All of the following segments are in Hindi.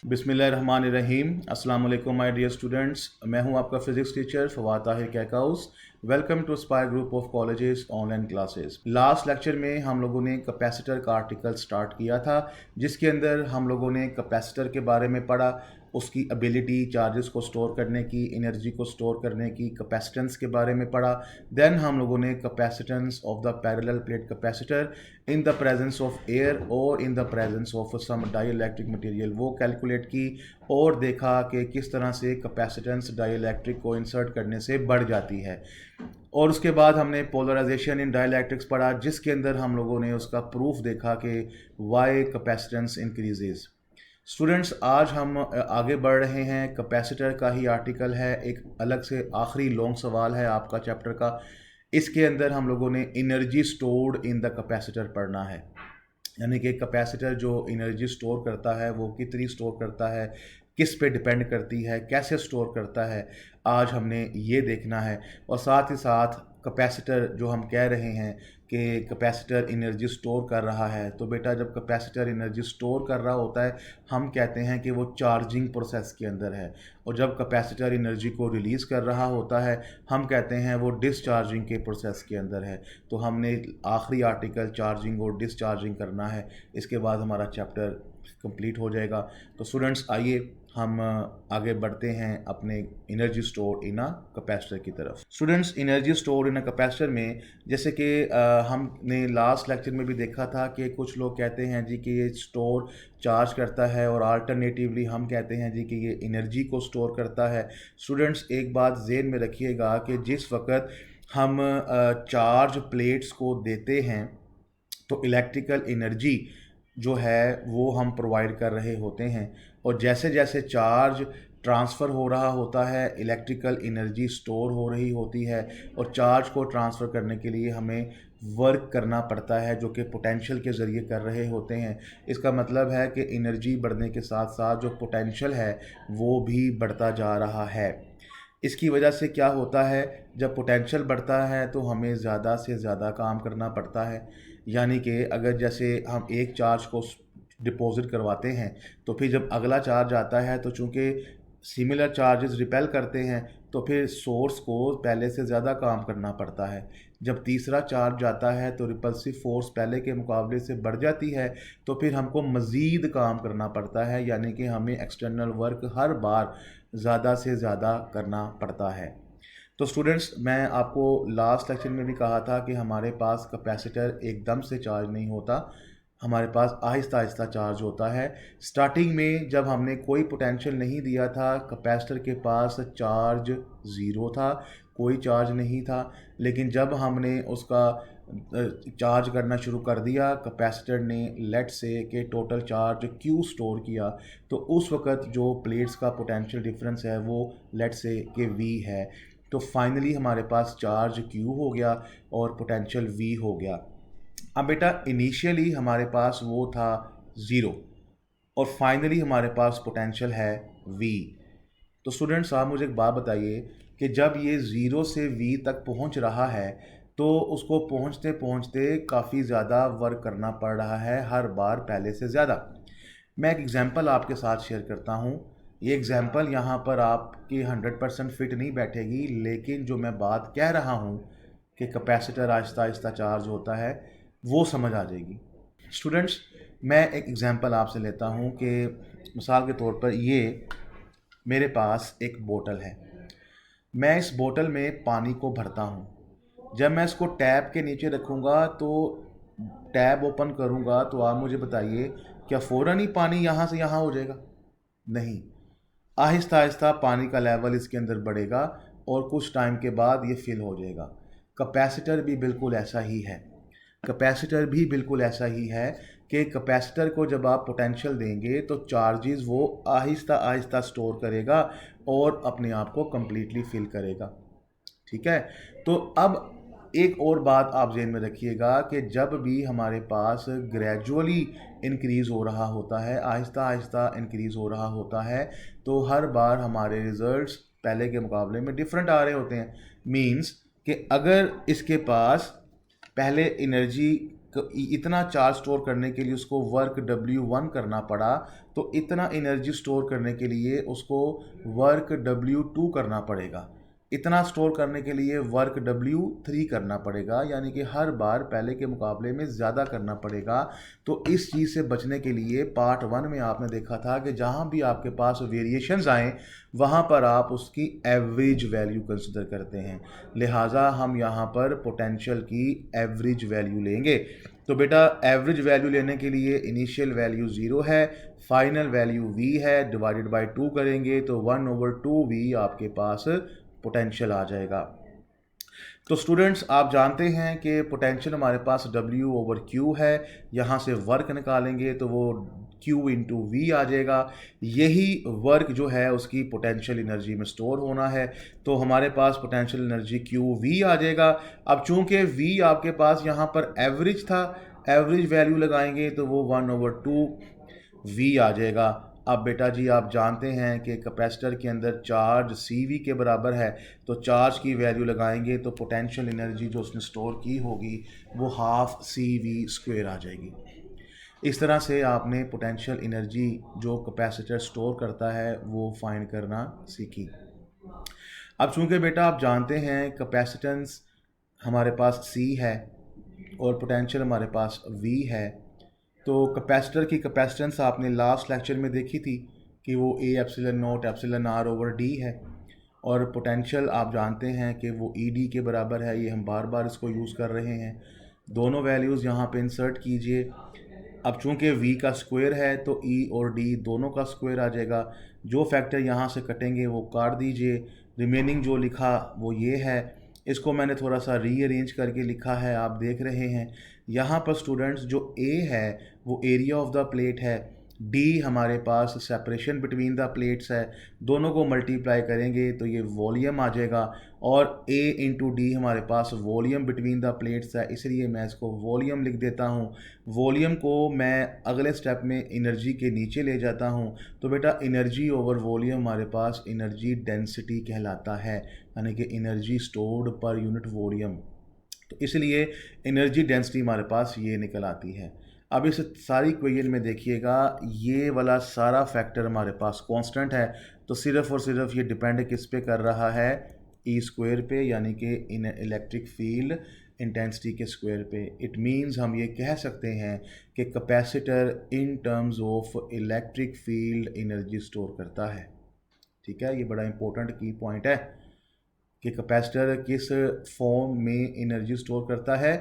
बिस्मिल्लाहिर्रहमानिर्रहीम। अस्सलाम वालेकुम माय डियर स्टूडेंट्स, मैं हूं आपका physics teacher Fawad Tahir Kaikaus. Welcome to Spire group of colleges online classes. Last lecture में हम लोगों ने कैपेसिटर का आर्टिकल स्टार्ट किया था, जिसके अंदर हम लोगों ने कैपेसिटर के बारे में पढ़ा, उसकी एबिलिटी, चार्जेस को स्टोर करने की, एनर्जी को स्टोर करने की, कैपेसिटेंस के बारे में पढ़ा। देन हम लोगों ने capacitance of the parallel plate capacitor in the presence of air और in the presence of some dielectric material वो कैलकुलेट की और देखा कि किस तरह से कैपेसिटेंस डाइइलेक्ट्रिक को इंसर्ट करने से बढ़ जाती है। और उसके बाद हमने पोलराइजेशन इन डाइइलेक्ट्रिक्स पढ़ा, जिसके अंदर हम लोगों ने उसका प्रूफ देखा कि वाई कैपेसिटेंस इंक्रीजेज। स्टूडेंट्स, आज हम आगे बढ़ रहे हैं। कैपेसिटर का ही आर्टिकल है, एक अलग से आखिरी लॉन्ग सवाल है आपका चैप्टर का। इसके अंदर हम लोगों ने energy stored in the capacitor पढ़ना है, यानी कि कैपेसिटर जो एनर्जी स्टोर करता है वो कितनी स्टोर करता है, किस पे डिपेंड करती है, कैसे स्टोर करता है, आज हमने ये देखना है। और साथ ही साथ कैपेसिटर जो हम कह रहे हैं कि कैपेसिटर एनर्जी स्टोर कर रहा है, तो बेटा जब कैपेसिटर एनर्जी स्टोर कर रहा होता है हम कहते हैं कि वो चार्जिंग प्रोसेस के अंदर है, और जब कैपेसिटर एनर्जी को रिलीज़ कर रहा होता है हम कहते हैं वो डिस्चार्जिंग के प्रोसेस के अंदर है। तो हमने आखिरी आर्टिकल चार्जिंग और डिस्चार्जिंग करना है, इसके बाद हमारा चैप्टर कंप्लीट हो जाएगा। तो स्टूडेंट्स, आइए हम आगे बढ़ते हैं अपने energy store in a capacitor की तरफ। Students, energy store in a capacitor में जैसे कि हमने लास्ट लेक्चर में भी देखा था कि कुछ लोग कहते हैं जी कि ये स्टोर चार्ज करता है, और अल्टरनेटिवली हम कहते हैं जी कि ये एनर्जी को स्टोर करता है। स्टूडेंट्स, एक बात ज़हन में रखिएगा कि जिस वक्त हम चार्ज प्लेट्स को देते हैं तो इलेक्ट्रिकल एनर्जी जो है वो हम प्रोवाइड कर रहे होते हैं, और जैसे जैसे चार्ज ट्रांसफ़र हो रहा होता है इलेक्ट्रिकल एनर्जी स्टोर हो रही होती है, और चार्ज को ट्रांसफ़र करने के लिए हमें वर्क करना पड़ता है जो कि पोटेंशियल के ज़रिए कर रहे होते हैं। इसका मतलब है कि एनर्जी बढ़ने के साथ साथ जो पोटेंशियल है वो भी बढ़ता जा रहा है। इसकी वजह से क्या होता है, जब पोटेंशियल बढ़ता है तो हमें ज़्यादा से ज़्यादा काम करना पड़ता है। यानी कि अगर जैसे हम एक चार्ज को डिपॉजिट करवाते हैं तो फिर जब अगला चार्ज आता है तो चूँकि सिमिलर चार्जेस रिपेल करते हैं तो फिर सोर्स को पहले से ज़्यादा काम करना पड़ता है। जब तीसरा चार्ज आता है तो रिपल्सिव फोर्स पहले के मुकाबले से बढ़ जाती है, तो फिर हमको मज़ीद काम करना पड़ता है, यानी कि हमें एक्सटर्नल वर्क हर बार ज़्यादा से ज़्यादा करना पड़ता है। तो स्टूडेंट्स, मैं आपको लास्ट लेक्चर में भी कहा था कि हमारे पास कैपेसिटर एकदम से चार्ज नहीं होता, हमारे पास आहिस्ता आहिस्ता चार्ज होता है। स्टार्टिंग में जब हमने कोई पोटेंशियल नहीं दिया था कैपेसिटर के पास चार्ज ज़ीरो था, कोई चार्ज नहीं था। लेकिन जब हमने उसका चार्ज करना शुरू कर दिया, कैपेसिटर ने लेट से कि टोटल चार्ज Q स्टोर किया, तो उस वक़्त जो प्लेट्स का पोटेंशियल डिफरेंस है वो लेट से कि V है। तो फाइनली हमारे पास चार्ज Q हो गया और पोटेंशियल V हो गया। अब बेटा इनिशियली हमारे पास वो था ज़ीरो, और फाइनली हमारे पास पोटेंशियल है V। तो स्टूडेंट्स, आप मुझे एक बात बताइए कि जब ये ज़ीरो से V तक पहुंच रहा है तो उसको पहुंचते पहुंचते काफ़ी ज़्यादा वर्क करना पड़ रहा है, हर बार पहले से ज़्यादा। मैं एक एग्ज़ाम्पल आपके साथ शेयर करता हूँ। ये एग्ज़ाम्पल यहाँ पर आपकी 100% फिट नहीं बैठेगी, लेकिन जो मैं बात कह रहा हूँ कि कैपेसिटर आहिस्ता आहिस्ता चार्ज होता है वो समझ आ जाएगी। स्टूडेंट्स, मैं एक एग्ज़ाम्पल आपसे लेता हूँ कि मिसाल के तौर पर ये मेरे पास एक बोतल है, मैं इस बोतल में पानी को भरता हूँ। जब मैं इसको टैप के नीचे रखूँगा तो टैप ओपन करूँगा तो आप मुझे बताइए क्या फ़ौरन ही पानी यहाँ से यहाँ हो जाएगा? नहीं, आहिस्ता आहिस्ता पानी का लेवल इसके अंदर बढ़ेगा और कुछ टाइम के बाद ये फिल हो जाएगा। कैपेसिटर भी बिल्कुल ऐसा ही है। कैपेसिटर भी बिल्कुल ऐसा ही है कि कैपेसिटर को जब आप पोटेंशियल देंगे तो चार्जेस वो आहिस्ता आहिस्ता स्टोर करेगा और अपने आप को कम्प्लीटली फिल करेगा। ठीक है, तो अब एक और बात आप ज़हन में रखिएगा कि जब भी हमारे पास ग्रेजुअली इंक्रीज़ हो रहा होता है, आहिस्ता आहिस्ता इंक्रीज़ हो रहा होता है, तो हर बार हमारे रिज़ल्ट्स पहले के मुकाबले में डिफरेंट आ रहे होते हैं। मींस कि अगर इसके पास पहले एनर्जी इतना चार्ज स्टोर करने के लिए उसको वर्क W1 करना पड़ा, तो इतना एनर्जी स्टोर करने के लिए उसको वर्क W2 करना पड़ेगा। इतना स्टोर करने के लिए वर्क W3 करना पड़ेगा, यानी कि हर बार पहले के मुकाबले में ज़्यादा करना पड़ेगा। तो इस चीज़ से बचने के लिए पार्ट 1 में आपने देखा था कि जहाँ भी आपके पास वेरिएशंस आएँ वहाँ पर आप उसकी एवरेज वैल्यू कंसिडर करते हैं। लिहाजा हम यहाँ पर पोटेंशियल की एवरेज वैल्यू लेंगे। तो बेटा एवरेज वैल्यू लेने के लिए इनिशियल वैल्यू 0 है, फाइनल वैल्यू V है, डिवाइडेड बाय 2 करेंगे तो 1/2V आपके पास पोटेंशियल आ जाएगा। तो स्टूडेंट्स आप जानते हैं कि पोटेंशियल हमारे पास W/Q है, यहाँ से वर्क निकालेंगे तो वो Q/V आ जाएगा। यही वर्क जो है उसकी पोटेंशियल एनर्जी में स्टोर होना है, तो हमारे पास पोटेंशियल एनर्जी QV आ जाएगा। अब चूंकि V आपके पास यहाँ पर एवरेज था, एवरेज वैल्यू लगाएंगे तो वो 1/2V आ जाएगा। अब बेटा जी आप जानते हैं कि कैपेसिटर के अंदर चार्ज CV के बराबर है, तो चार्ज की वैल्यू लगाएंगे तो पोटेंशियल एनर्जी जो उसने स्टोर की होगी वो ½ CV² आ जाएगी। इस तरह से आपने पोटेंशियल एनर्जी जो कैपेसिटर स्टोर करता है वो फाइंड करना सीखी। अब चूंकि बेटा आप जानते हैं कैपेसिटेंस हमारे पास C है और पोटेंशियल हमारे पास V है, तो कैपेसिटर की कैपेसिटेंस आपने लास्ट लेक्चर में देखी थी कि वो A/0 है, और पोटेंशियल आप जानते हैं कि वो ED के बराबर है। ये हम बार बार इसको यूज़ कर रहे हैं। दोनों वैल्यूज़ यहाँ पे इंसर्ट कीजिए। अब चूंकि V का स्क्वायर है तो E और D दोनों का स्क्वायर आ जाएगा। जो फैक्टर यहाँ से कटेंगे वो काट दीजिए। रिमेनिंग जो लिखा वो ये है, इसको मैंने थोड़ा सा रीअरेंज करके लिखा है, आप देख रहे हैं। यहाँ पर स्टूडेंट्स जो A है वो एरिया ऑफ द प्लेट है, D हमारे पास सेपरेशन बिटवीन द प्लेट्स है। दोनों को मल्टीप्लाई करेंगे तो ये वॉल्यूम आ जाएगा, और A/D हमारे पास वॉल्यूम बिटवीन द प्लेट्स है, इसलिए मैं इसको वॉल्यूम लिख देता हूँ। वॉल्यूम को मैं अगले स्टेप में एनर्जी के नीचे ले जाता हूँ, तो बेटा एनर्जी ओवर वॉल्यूम हमारे पास एनर्जी डेंसिटी कहलाता है, यानी कि energy stored per unit volume. तो इसलिए एनर्जी डेंसिटी हमारे पास ये निकल आती है। अब इस सारी इक्वेशन में देखिएगा ये वाला सारा फैक्टर हमारे पास कांस्टेंट है, तो सिर्फ़ और सिर्फ ये डिपेंड किस पे कर रहा है, E² पे, यानी कि इन इलेक्ट्रिक फील्ड इंटेंसिटी के स्क्वायर पे। इट मींस हम ये कह सकते हैं कि capacitor in terms of electric field energy store करता है। ठीक है, ये बड़ा इंपॉर्टेंट की पॉइंट है कि कैपेसिटर किस फॉर्म में एनर्जी स्टोर करता है,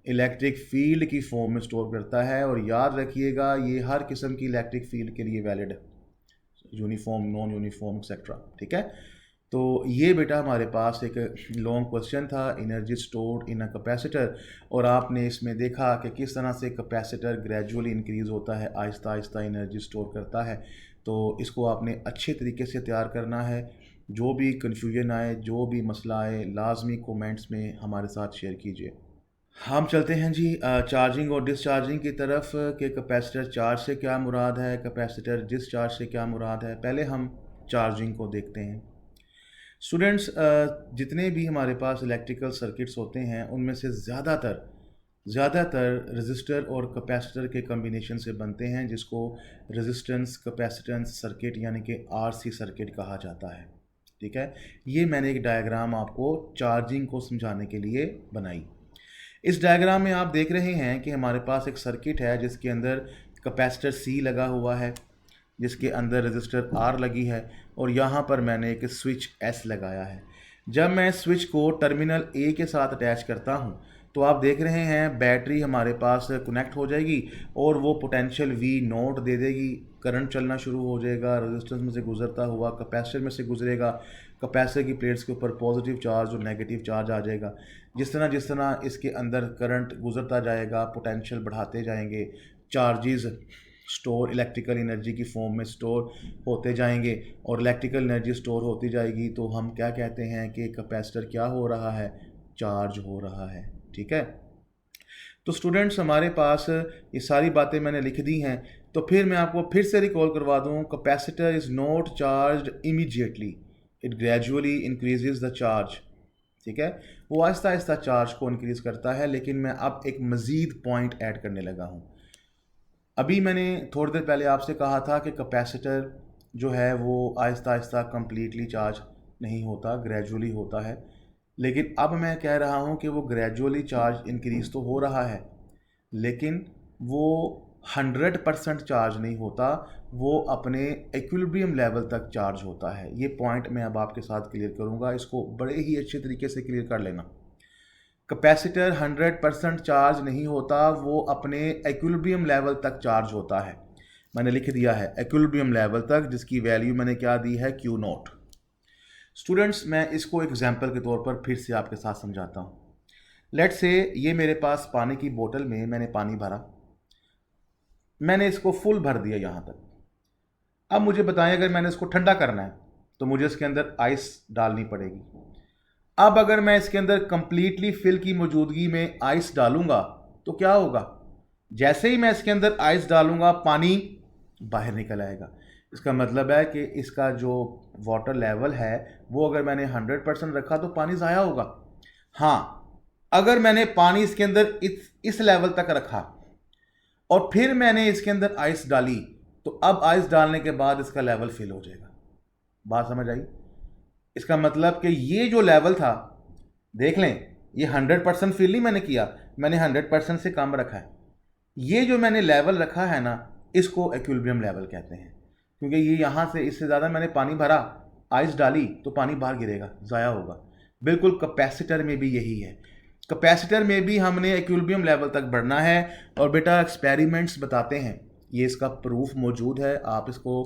इलेक्ट्रिक फील्ड की फॉर्म में स्टोर करता है। और याद रखिएगा ये हर किस्म की इलेक्ट्रिक फील्ड के लिए वैलिड है, यूनिफॉर्म, नॉन यूनिफॉर्म एक्सेट्रा। ठीक है, तो ये बेटा हमारे पास एक लॉन्ग क्वेश्चन था, energy stored in a capacitor, और आपने इसमें देखा कि किस तरह से कैपेसिटर ग्रेजुअली इंक्रीज़ होता है, आहिस्ता आहिस्ता एनर्जी स्टोर करता है। तो इसको आपने अच्छे तरीके से तैयार करना है। जो भी कन्फ्यूजन आए, जो भी मसला आए, लाजमी कमेंट्स में हमारे साथ शेयर कीजिए। हम चलते हैं जी चार्जिंग और डिस्चार्जिंग की तरफ कि कैपेसिटर चार्ज से क्या मुराद है, कैपेसिटर डिस्चार्ज से क्या मुराद है। पहले हम चार्जिंग को देखते हैं। स्टूडेंट्स जितने भी हमारे पास इलेक्ट्रिकल सर्किट्स होते हैं उनमें से ज़्यादातर रेजिस्टर और कैपेसिटर के कम्बिनेशन से बनते हैं, जिसको रेजिस्टेंस कैपेसिटेंस सर्किट यानी कि RC सर्किट कहा जाता है। ठीक है, ये मैंने एक डायग्राम आपको चार्जिंग को समझाने के लिए बनाई। इस डायग्राम में आप देख रहे हैं कि हमारे पास एक सर्किट है जिसके अंदर कैपेसिटर C लगा हुआ है, जिसके अंदर रेजिस्टर R लगी है, और यहाँ पर मैंने एक स्विच S लगाया है। जब मैं स्विच को टर्मिनल A के साथ अटैच करता हूँ तो आप देख रहे हैं बैटरी हमारे पास कनेक्ट हो जाएगी और वो पोटेंशियल V0 दे देगी, करंट चलना शुरू हो जाएगा, रेजिस्टेंस में से गुजरता हुआ कैपेसिटर में से गुजरेगा, कैपेसिटर की प्लेट्स के ऊपर पॉजिटिव चार्ज और नेगेटिव चार्ज आ जाएगा। जिस तरह इसके अंदर करंट गुजरता जाएगा, पोटेंशियल बढ़ाते जाएंगे, चार्जेस स्टोर इलेक्ट्रिकल एनर्जी की फॉर्म में स्टोर होते जाएंगे और इलेक्ट्रिकल एनर्जी स्टोर होती जाएगी, तो हम क्या कहते हैं कि कैपेसिटर क्या हो रहा है, चार्ज हो रहा है। ठीक है, तो स्टूडेंट्स हमारे पास ये सारी बातें मैंने लिख दी हैं, तो फिर मैं आपको फिर से रिकॉल करवा दूं, capacitor is not charged immediately, it gradually increases the charge. ठीक है, वो आहिस्ता आहिस्ता चार्ज को इंक्रीज़ करता है, लेकिन मैं अब एक मज़ीद पॉइंट ऐड करने लगा हूँ। अभी मैंने थोड़ी देर पहले आपसे कहा था कि कैपेसिटर जो है वो आहिस्ता आहिस्ता कम्प्लीटली चार्ज नहीं होता, ग्रेजुअली होता है, लेकिन अब मैं कह रहा हूँ कि वो ग्रेजुअली चार्ज इंक्रीज़ तो हो रहा है, लेकिन वो 100% चार्ज नहीं होता, वो अपने इक्विलिब्रियम लेवल तक चार्ज होता है। ये पॉइंट मैं अब आपके साथ क्लियर करूँगा, इसको बड़े ही अच्छे तरीके से क्लियर कर लेना। कैपेसिटर 100% चार्ज नहीं होता, वो अपने इक्विलिब्रियम लेवल तक चार्ज होता है। मैंने लिख दिया है इक्विलिब्रियम लेवल तक, जिसकी वैल्यू मैंने क्या दी है, क्यू नॉट। स्टूडेंट्स, मैं इसको एग्जाम्पल के तौर पर फिर से आपके साथ समझाता हूँ। लेट्स से ये मेरे पास पानी की बोतल में मैंने पानी भरा, मैंने इसको फुल भर दिया यहाँ तक। अब मुझे बताएं, अगर मैंने इसको ठंडा करना है तो मुझे इसके अंदर आइस डालनी पड़ेगी। अब अगर मैं इसके अंदर कंप्लीटली फिल की मौजूदगी में आइस डालूंगा तो क्या होगा, जैसे ही मैं इसके अंदर आइस डालूंगा पानी बाहर निकल आएगा। इसका मतलब है कि इसका जो वाटर लेवल है वो अगर मैंने 100% रखा तो पानी ज़ाया होगा। हाँ, अगर मैंने पानी इसके अंदर इस लेवल तक रखा और फिर मैंने इसके अंदर आइस डाली, तो अब आइस डालने के बाद इसका लेवल फिल हो जाएगा। बात समझ आई? इसका मतलब कि ये जो लेवल था, देख लें, ये 100% फिल नहीं मैंने किया, मैंने 100% से कम रखा है। ये जो मैंने लेवल रखा है ना, इसको इक्विलिब्रियम लेवल कहते हैं, क्योंकि ये यहाँ से इससे ज़्यादा मैंने पानी भरा, आइस डाली तो पानी बाहर गिरेगा, ज़ाया होगा। बिल्कुल कैपेसिटर में भी यही है। कैपेसिटर में भी हमने इक्विलिब्रियम लेवल तक बढ़ना है, और बेटा एक्सपेरिमेंट्स बताते हैं, ये इसका प्रूफ मौजूद है। आप इसको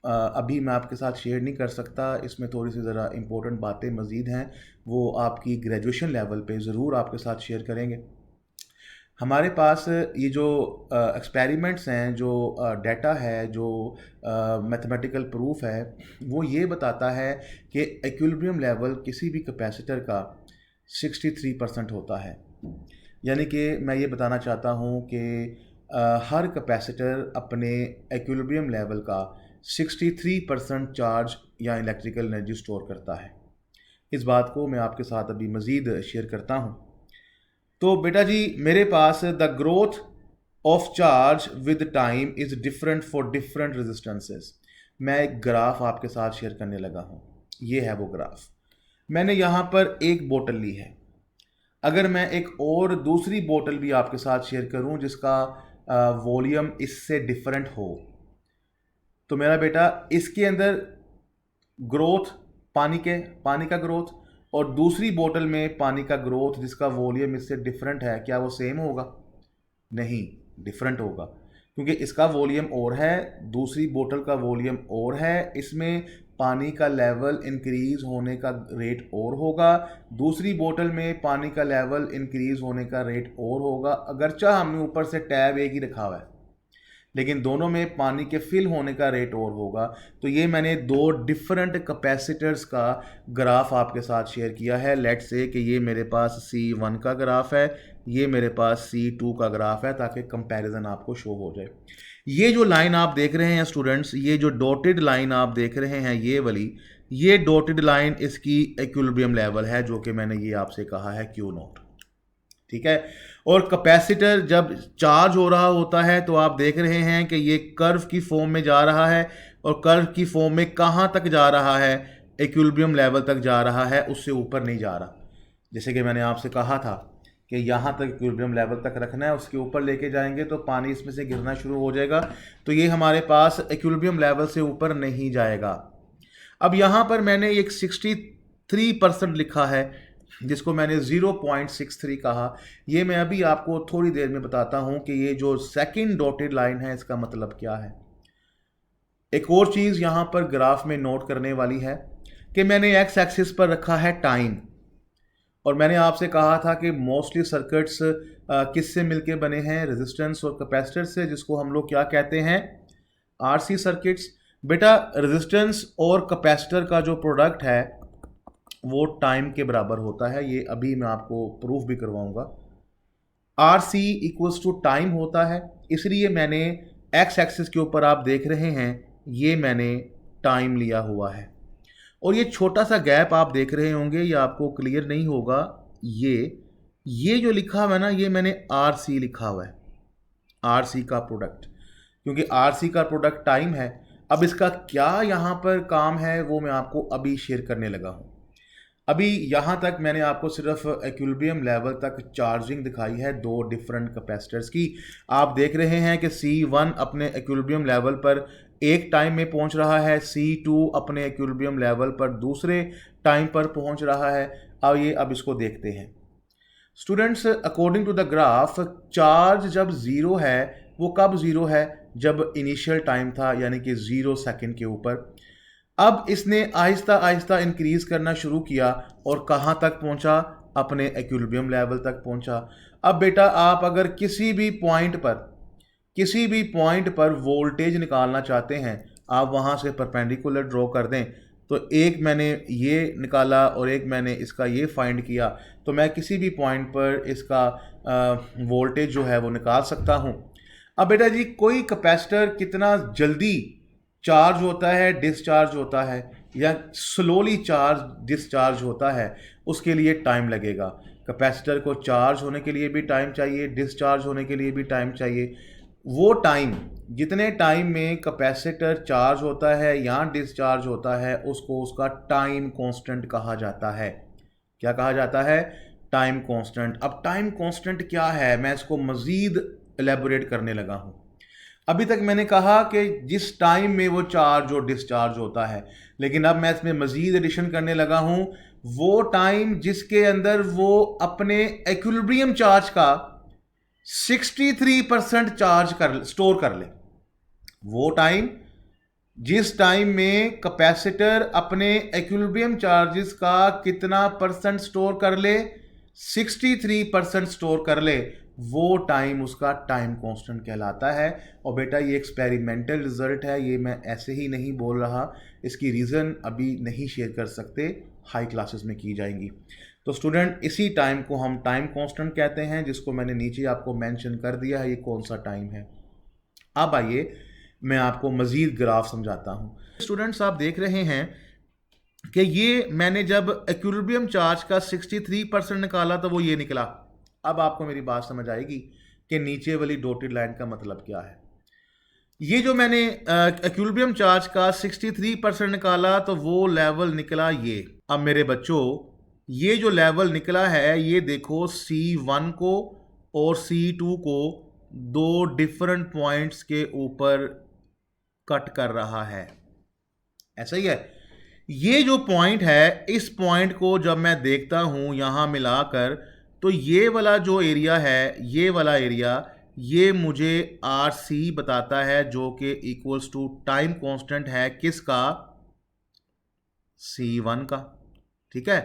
अभी मैं आपके साथ शेयर नहीं कर सकता, इसमें थोड़ी सी ज़रा इंपॉर्टेंट बातें मज़ीद हैं, वो आपकी ग्रेजुएशन लेवल पे ज़रूर आपके साथ शेयर करेंगे। हमारे पास ये जो एक्सपेरिमेंट्स हैं, जो डाटा है, जो मैथमेटिकल प्रूफ है, वो ये बताता है कि इक्विलिब्रियम लेवल किसी भी कैपेसिटर का 63% होता है। यानी कि मैं ये बताना चाहता हूँ कि हर कैपेसिटर अपने इक्विलिब्रियम लेवल का 63% चार्ज या इलेक्ट्रिकल एनर्जी स्टोर करता है। इस बात को मैं आपके साथ अभी मज़ीद शेयर करता हूँ। तो बेटा जी, मेरे पास the growth of charge with time is different for different resistances. मैं एक ग्राफ आपके साथ शेयर करने लगा हूँ, ये है वो ग्राफ। मैंने यहाँ पर एक बोतल ली है, अगर मैं एक और दूसरी बोतल भी आपके साथ शेयर करूँ जिसका वॉल्यूम इससे डिफरेंट हो, तो मेरा बेटा इसके अंदर ग्रोथ पानी का ग्रोथ और दूसरी बोतल में पानी का ग्रोथ जिसका वॉल्यूम इससे डिफरेंट है, क्या वो सेम होगा? नहीं, डिफरेंट होगा, क्योंकि इसका वॉल्यूम और है, दूसरी बोतल का वॉल्यूम और है, इसमें पानी का लेवल इंक्रीज़ होने का रेट और होगा, दूसरी बोतल में पानी का लेवल इंक्रीज़ होने का रेट और होगा। अगरचा हमने ऊपर से टैब एक ही रखा हुआ है, लेकिन दोनों में पानी के फिल होने का रेट और होगा। तो ये मैंने दो डिफरेंट कैपेसिटर्स का ग्राफ आपके साथ शेयर किया है। लेट्स से कि ये मेरे पास C1 का ग्राफ है, ये मेरे पास C2 का ग्राफ है, ताकि कंपैरिजन आपको शो हो जाए। ये जो लाइन आप देख रहे हैं स्टूडेंट्स, ये जो डॉटेड लाइन आप देख रहे हैं, ये वाली, ये डॉटेड लाइन इसकी इक्विलिब्रियम लेवल है, जो कि मैंने ये आपसे कहा है Q नॉट। ठीक है, और कैपेसिटर जब चार्ज हो रहा होता है तो आप देख रहे हैं कि ये कर्व की फॉर्म में जा रहा है, और कर्व की फॉर्म में कहाँ तक जा रहा है, इक्विलिब्रियम लेवल तक जा रहा है, उससे ऊपर नहीं जा रहा। जैसे कि मैंने आपसे कहा था कि यहाँ तक इक्विलिब्रियम लेवल तक रखना है, उसके ऊपर लेके जाएंगे तो पानी इसमें से गिरना शुरू हो जाएगा, तो ये हमारे पास इक्विलिब्रियम लेवल से ऊपर नहीं जाएगा। अब यहाँ पर मैंने एक 63% लिखा है, जिसको मैंने 0.63 कहा। ये मैं अभी आपको थोड़ी देर में बताता हूँ कि ये जो सेकंड डॉटेड लाइन है इसका मतलब क्या है। एक और चीज़ यहाँ पर ग्राफ में नोट करने वाली है कि मैंने एक्स एक्सिस पर रखा है टाइम, और मैंने आपसे कहा था कि मोस्टली सर्किट्स किससे मिलके बने हैं, रेजिस्टेंस और कैपेसिटर से, जिसको हम लोग क्या कहते हैं, आरसी सर्किट्स। बेटा, रेजिस्टेंस और कैपेसिटर का जो प्रोडक्ट है वो टाइम के बराबर होता है, ये अभी मैं आपको प्रूफ भी करवाऊंगा। R C equals to time होता है, इसलिए मैंने एक्स एक्सिस के ऊपर आप देख रहे हैं, ये मैंने टाइम लिया हुआ है, और ये छोटा सा गैप आप देख रहे होंगे, ये आपको क्लियर नहीं होगा। ये जो लिखा हुआ है ना, ये मैंने आर सी लिखा हुआ है, आर सी का प्रोडक्ट, क्योंकि आर सी का प्रोडक्ट टाइम है। अब इसका क्या यहाँ पर काम है वो मैं आपको अभी शेयर करने लगा हूँ। अभी यहाँ तक मैंने आपको सिर्फ इक्विलिब्रियम लेवल तक चार्जिंग दिखाई है दो डिफरेंट कैपेसिटर्स की। आप देख रहे हैं कि C1 अपने इक्विलिब्रियम लेवल पर एक टाइम में पहुंच रहा है, C2 अपने इक्विलिब्रियम लेवल पर दूसरे टाइम पर पहुंच रहा है। अब इसको देखते हैं students. According to the graph, charge जब ज़ीरो है, वो कब ज़ीरो है? जब इनिशियल टाइम था, यानी कि 0 सेकेंड के ऊपर। अब इसने आहिस्ता आहिस्ता इंक्रीज करना शुरू किया और कहाँ तक पहुंचा? अपने इक्विलिब्रियम लेवल तक पहुंचा। अब बेटा आप अगर किसी भी पॉइंट पर वोल्टेज निकालना चाहते हैं, आप वहाँ से परपेंडिकुलर ड्रॉ कर दें। तो एक मैंने ये निकाला और एक मैंने इसका ये फाइंड किया, तो मैं किसी भी पॉइंट पर इसका वोल्टेज जो है वो निकाल सकता हूँ। अब बेटा जी, कोई कैपेसिटर कितना जल्दी चार्ज होता है, डिस्चार्ज होता है, या स्लोली चार्ज डिस्चार्ज होता है, उसके लिए टाइम लगेगा। कैपेसिटर को चार्ज होने के लिए भी टाइम चाहिए, डिस्चार्ज होने के लिए भी टाइम चाहिए। वो टाइम, जितने टाइम में कैपेसिटर चार्ज होता है या डिस्चार्ज होता है, उसको उसका टाइम कांस्टेंट कहा जाता है। क्या कहा जाता है? Time constant. अब टाइम कांस्टेंट क्या है, मैं इसको मज़ीद एलेबोरेट करने लगा हूँ। अभी तक मैंने कहा कि जिस टाइम में वो चार्ज और डिस्चार्ज होता है, लेकिन अब मैं इसमें मज़ीद एडिशन करने लगा हूँ, वो टाइम जिसके अंदर वो अपने इक्विलिब्रियम चार्ज का 63% चार्ज स्टोर कर ले। वो टाइम जिस टाइम में कैपेसिटर अपने इक्विलिब्रियम चार्जेस का कितना परसेंट स्टोर कर ले? 63% स्टोर कर ले, वो टाइम उसका टाइम कांस्टेंट कहलाता है। और बेटा ये एक्सपेरिमेंटल रिजल्ट है, ये मैं ऐसे ही नहीं बोल रहा, इसकी रीज़न अभी नहीं शेयर कर सकते, हाई क्लासेस में की जाएंगी। तो स्टूडेंट, इसी टाइम को हम टाइम कांस्टेंट कहते हैं, जिसको मैंने नीचे आपको मेंशन कर दिया है, ये कौन सा टाइम है। अब आइए मैं आपको मज़ीद ग्राफ समझाता हूँ। स्टूडेंट्स, आप देख रहे हैं कि ये मैंने जब इक्विलिब्रियम चार्ज का 63% निकाला तो वो ये निकला। अब आपको मेरी बात समझ आएगी कि नीचे वाली डॉटेड लाइन का मतलब क्या है। ये जो मैंने इक्विलिब्रियम चार्ज का 63% निकाला तो वो लेवल निकला ये। अब मेरे बच्चों, ये जो लेवल निकला है, ये देखो C1 को और C2 को दो डिफरेंट पॉइंट्स के ऊपर कट कर रहा है, ऐसा ही है। ये जो पॉइंट है, इस पॉइंट को जब मैं देखता हूं यहां मिलाकर, तो ये वाला जो एरिया है, ये वाला एरिया, ये मुझे आर सी बताता है, जो कि इक्वल्स टू टाइम कांस्टेंट है किसका? C1 का। ठीक है।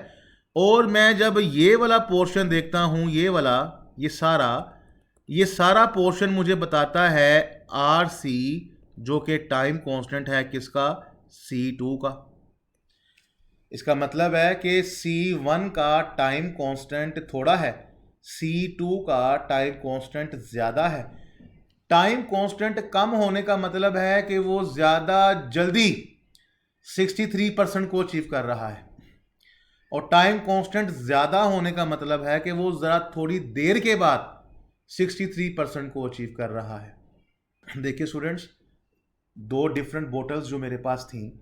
और मैं जब ये वाला पोर्शन देखता हूं, ये वाला, ये सारा पोर्शन मुझे बताता है आर सी, जो कि टाइम कांस्टेंट है किसका? C2 का। इसका मतलब है कि C1 का टाइम कांस्टेंट थोड़ा है, C2 का टाइम कांस्टेंट ज़्यादा है। टाइम कांस्टेंट कम होने का मतलब है कि वो ज़्यादा जल्दी 63% को अचीव कर रहा है, और टाइम कांस्टेंट ज़्यादा होने का मतलब है कि वो ज़रा थोड़ी देर के बाद 63% को अचीव कर रहा है। देखिए स्टूडेंट्स, दो डिफरेंट बोटल्स जो मेरे पास थी,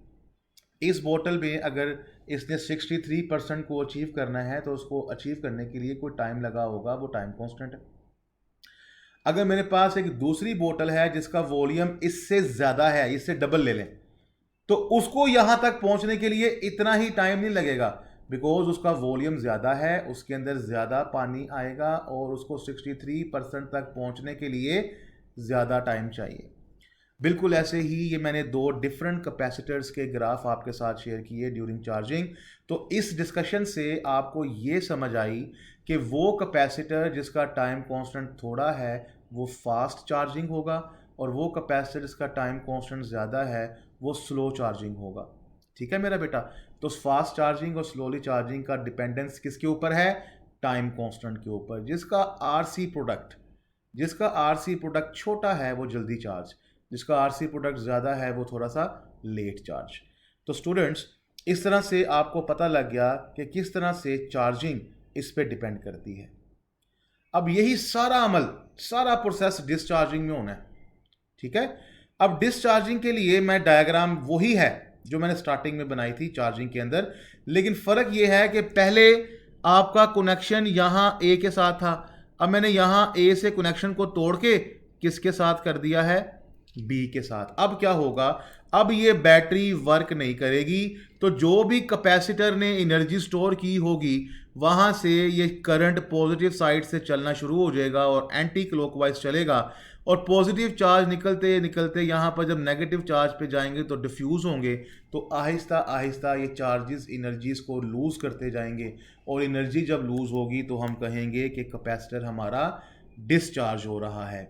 इस बोतल में अगर इसने 63% को अचीव करना है तो उसको अचीव करने के लिए कोई टाइम लगा होगा, वो टाइम कांस्टेंट है। अगर मेरे पास एक दूसरी बोतल है जिसका वॉल्यूम इससे ज़्यादा है, इससे डबल ले लें, तो उसको यहाँ तक पहुँचने के लिए इतना ही टाइम नहीं लगेगा, बिकॉज उसका वॉल्यूम ज़्यादा है, उसके अंदर ज़्यादा पानी आएगा और उसको 63% तक पहुँचने के लिए ज़्यादा टाइम चाहिए। बिल्कुल ऐसे ही ये मैंने दो डिफरेंट कैपेसिटर्स के ग्राफ आपके साथ शेयर किए ड्यूरिंग चार्जिंग। तो इस डिस्कशन से आपको ये समझ आई कि वो कैपेसिटर जिसका टाइम कांस्टेंट थोड़ा है वो फास्ट चार्जिंग होगा, और वो कैपेसिटर जिसका टाइम कांस्टेंट ज़्यादा है वो स्लो चार्जिंग होगा। ठीक है मेरा बेटा। तो फास्ट चार्जिंग और स्लोली चार्जिंग का डिपेंडेंस किसके ऊपर है? टाइम कांस्टेंट के ऊपर। जिसका आरसी प्रोडक्ट छोटा है वो जल्दी चार्ज, जिसका आरसी प्रोडक्ट ज़्यादा है वो थोड़ा सा लेट चार्ज। तो स्टूडेंट्स, इस तरह से आपको पता लग गया कि किस तरह से चार्जिंग इस पे डिपेंड करती है। अब यही सारा अमल, सारा प्रोसेस डिस्चार्जिंग में होना है, ठीक है। अब डिस्चार्जिंग के लिए मैं डायग्राम वही है जो मैंने स्टार्टिंग में बनाई थी चार्जिंग के अंदर, लेकिन फ़र्क यह है कि पहले आपका कनेक्शन यहाँ ए के साथ था, अब मैंने यहाँ ए से कनेक्शन को तोड़ के किसके साथ कर दिया है, बी के साथ। अब क्या होगा, अब ये बैटरी वर्क नहीं करेगी, तो जो भी कैपेसिटर ने एनर्जी स्टोर की होगी वहाँ से ये करंट पॉजिटिव साइड से चलना शुरू हो जाएगा और एंटी क्लॉकवाइज चलेगा, और पॉजिटिव चार्ज निकलते निकलते यहाँ पर जब नेगेटिव चार्ज पे जाएंगे तो डिफ्यूज़ होंगे, तो आहिस्ता आहिस्ता ये चार्जेस एनर्जीज को लूज़ करते जाएंगे, और एनर्जी जब लूज़ होगी तो हम कहेंगे कि कैपेसिटर हमारा डिस्चार्ज हो रहा है।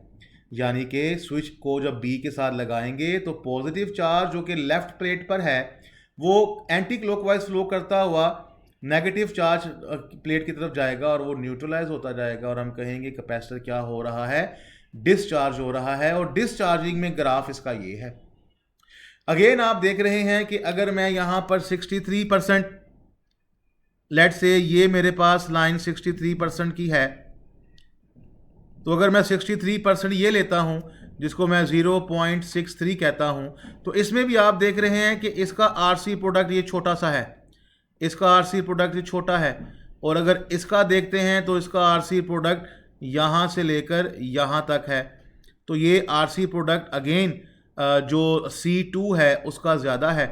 यानी कि स्विच को जब बी के साथ लगाएंगे तो पॉजिटिव चार्ज जो कि लेफ्ट प्लेट पर है वो एंटी क्लॉकवाइज फ्लो करता हुआ नेगेटिव चार्ज प्लेट की तरफ जाएगा और वो न्यूट्रलाइज होता जाएगा, और हम कहेंगे कैपेसिटर क्या हो रहा है, डिस्चार्ज हो रहा है। और डिस्चार्जिंग में ग्राफ इसका ये है। अगेन आप देख रहे हैं कि अगर मैं यहां पर 63%, लेट से ये मेरे पास लाइन 63% की है, तो अगर मैं 63% ये लेता हूं जिसको मैं 0.63 कहता हूं, तो इसमें भी आप देख रहे हैं कि इसका आरसी प्रोडक्ट ये छोटा सा है, इसका आरसी प्रोडक्ट ये छोटा है, और अगर इसका देखते हैं तो इसका आरसी प्रोडक्ट यहाँ से लेकर यहाँ तक है। तो ये आरसी प्रोडक्ट अगेन जो C2 है उसका ज़्यादा है,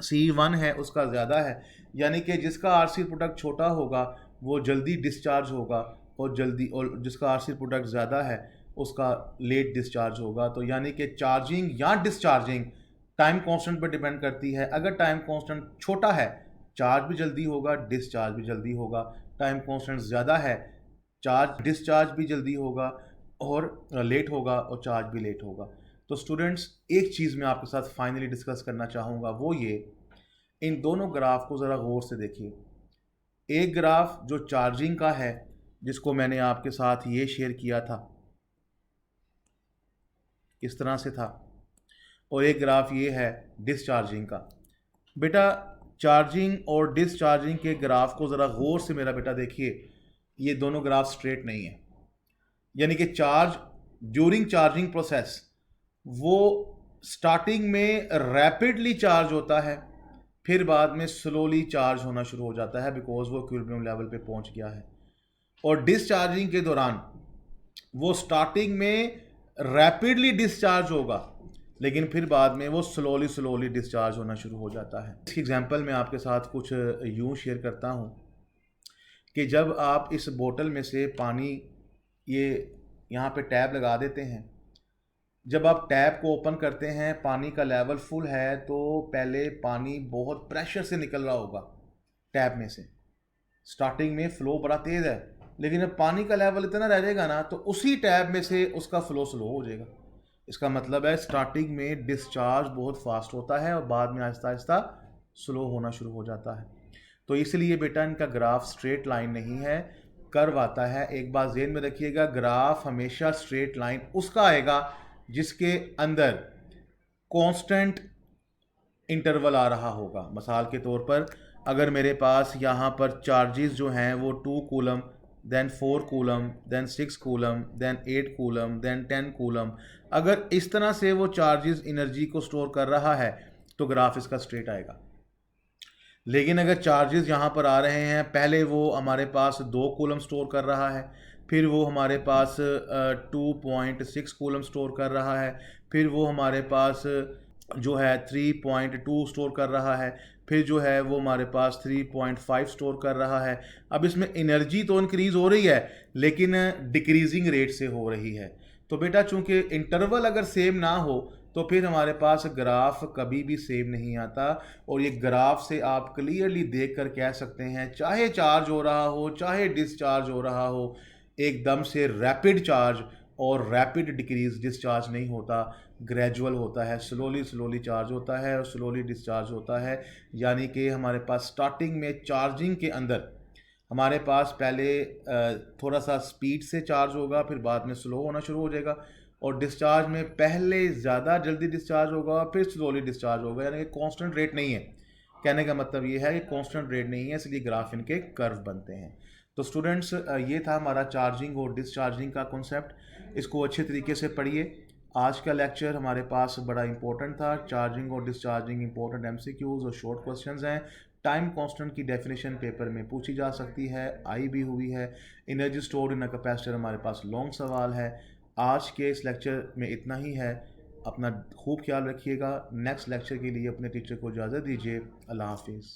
C1 है उसका ज़्यादा है, यानी कि जिसका आरसी प्रोडक्ट छोटा होगा वो जल्दी डिस्चार्ज होगा, और जिसका आरसी प्रोडक्ट ज़्यादा है उसका लेट डिस्चार्ज होगा। तो यानी कि चार्जिंग या डिस्चार्जिंग टाइम कांस्टेंट पर डिपेंड करती है। अगर टाइम कांस्टेंट छोटा है चार्ज भी जल्दी होगा, डिस्चार्ज भी जल्दी होगा। टाइम कांस्टेंट ज़्यादा है, चार्ज डिस्चार्ज भी जल्दी होगा और लेट होगा, और चार्ज भी लेट होगा। तो स्टूडेंट्स, एक चीज़ मैं आपके साथ फाइनली डिस्कस करना चाहूँगा, वो ये, इन दोनों ग्राफ को ज़रा गौर से देखिए। एक ग्राफ जो चार्जिंग का है जिसको मैंने आपके साथ ये शेयर किया था, इस तरह से था, और एक ग्राफ ये है डिस्चार्जिंग का। बेटा चार्जिंग और डिस्चार्जिंग के ग्राफ को ज़रा गौर से मेरा बेटा देखिए, ये दोनों ग्राफ स्ट्रेट नहीं है। यानी कि चार्ज ड्यूरिंग चार्जिंग प्रोसेस वो स्टार्टिंग में रैपिडली चार्ज होता है, फिर बाद में स्लोली चार्ज होना शुरू हो जाता है बिकॉज वो इक्विलिब्रियम लेवल पे पहुंच गया है। और डिस्चार्जिंग के दौरान वो स्टार्टिंग में रैपिडली डिस्चार्ज होगा, लेकिन फिर बाद में वो स्लोली डिस्चार्ज होना शुरू हो जाता है। इसकी एग्जांपल मैं आपके साथ कुछ यूँ शेयर करता हूँ कि जब आप इस बोतल में से पानी, ये यहाँ पे टैब लगा देते हैं, जब आप टैप को ओपन करते हैं पानी का लेवल फुल है तो पहले पानी बहुत प्रेशर से निकल रहा होगा टैप में से, स्टार्टिंग में फ़्लो बड़ा तेज़ है, लेकिन जब पानी का लेवल इतना रह जाएगा ना तो उसी टैप में से उसका फ़्लो स्लो हो जाएगा। इसका मतलब है स्टार्टिंग में डिस्चार्ज बहुत फास्ट होता है और बाद में आहिस्ता आहिस्ता स्लो होना शुरू हो जाता है। तो इसलिए बेटा इनका ग्राफ स्ट्रेट लाइन नहीं है, कर्व आता है। एक बात ज़हन में रखिएगा, ग्राफ हमेशा स्ट्रेट लाइन उसका आएगा जिसके अंदर कांस्टेंट इंटरवल आ रहा होगा। मिसाल के तौर पर अगर मेरे पास यहाँ पर चार्जेस जो हैं वो 2 coulomb, then 4 coulomb, then 6 coulomb, then 8 coulomb, then 10 coulomb, अगर इस तरह से वो चार्जेस एनर्जी को स्टोर कर रहा है तो ग्राफ इसका स्ट्रेट आएगा। लेकिन अगर चार्जेस यहाँ पर आ रहे हैं, पहले वो हमारे पास 2 कूलम स्टोर कर रहा है, फिर वो हमारे पास 2.6 कूलम स्टोर कर रहा है, फिर वो हमारे पास जो है 3.2 स्टोर कर रहा है, फिर जो है वो हमारे पास 3.5 स्टोर कर रहा है। अब इसमें एनर्जी तो इंक्रीज़ हो रही है लेकिन डिक्रीजिंग रेट से हो रही है। तो बेटा चूंकि इंटरवल अगर सेम ना हो तो फिर हमारे पास ग्राफ कभी भी सेम नहीं आता, और ये ग्राफ से आप क्लियरली देख कर कह सकते हैं चाहे चार्ज हो रहा हो चाहे डिस्चार्ज हो रहा हो, एकदम से रैपिड चार्ज और रैपिड डिक्रीज डिस्चार्ज नहीं होता, ग्रेजुअल होता है, स्लोली चार्ज होता है और स्लोली डिस्चार्ज होता है। यानी कि हमारे पास स्टार्टिंग में चार्जिंग के अंदर हमारे पास पहले थोड़ा सा स्पीड से चार्ज होगा, फिर बाद में स्लो होना शुरू हो जाएगा, और डिस्चार्ज में पहले ज़्यादा जल्दी डिस्चार्ज होगा फिर स्लोली डिस्चार्ज होगा, यानी कि कांस्टेंट रेट नहीं है। कहने का मतलब ये है कि कांस्टेंट रेट नहीं है, इसलिए ग्राफ इनके कर्व बनते हैं। तो स्टूडेंट्स, ये था हमारा चार्जिंग और डिस्चार्जिंग का कॉन्सेप्ट। इसको अच्छे तरीके से पढ़िए। आज का लेक्चर हमारे पास बड़ा इंपॉर्टेंट था। चार्जिंग और डिस्चार्जिंग इंपॉर्टेंट एमसीक्यूज और शॉर्ट क्वेश्चंस हैं। टाइम कांस्टेंट की डेफिनेशन पेपर में पूछी जा सकती है, आई भी हुई है। Energy stored in a capacitor हमारे पास लॉन्ग सवाल है। आज के इस लेक्चर में इतना ही है। अपना खूब ख्याल रखिएगा। नेक्स्ट लेक्चर के लिए अपने टीचर को इजाज़त दीजिए। अल्लाह हाफिज़।